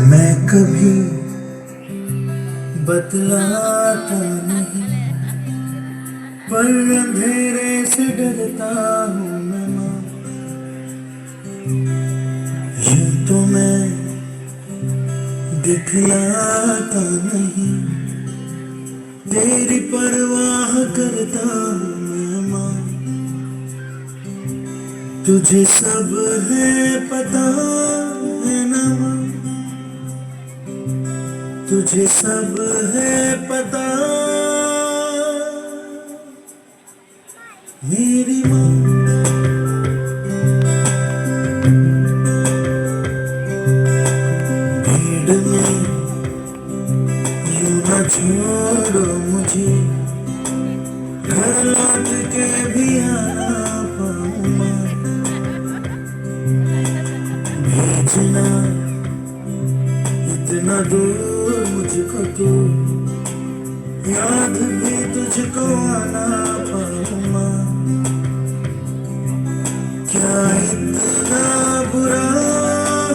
मैं कभी बतलाता नहीं, पर अंधेरे से डरता हूँ मैं माँ। यूं तो मैं दिखलाता नहीं, तेरी परवाह करता हूँ मैं माँ। तुझे सब है पता है ना माँ, तुझे सब है पता मेरी माँ। भीड़ में यूं न छोड़ो मुझे, घर लौट के भी आना पाऊँ माँ। भेजना इतना दूर मुझको तो, याद भी तुझको आना पाऊँ माँ। क्या इतना बुरा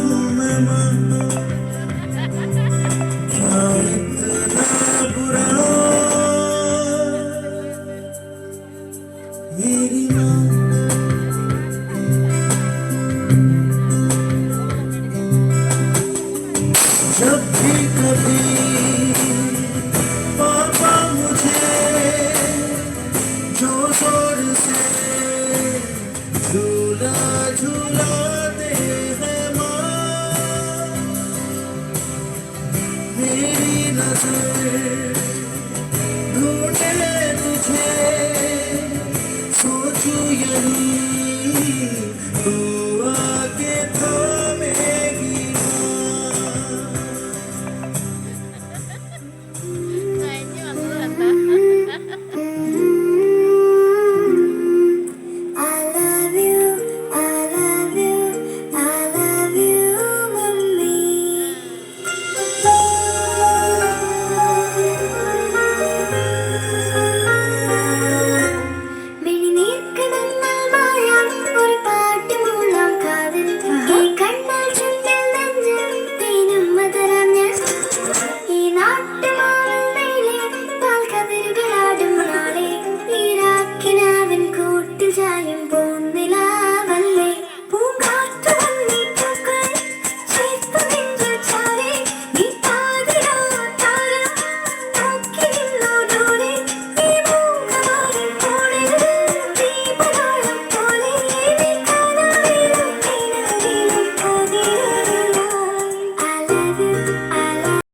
हूँ मैं माँ, क्या इतना बुरा मेरी माँ। जब भी कभी पापा मुझे जोर जोर से झूला झूलाते हैं माँ, मेरी नजर ढूंढे तुझे, सोचूं यही तू आके थामेगी माँ।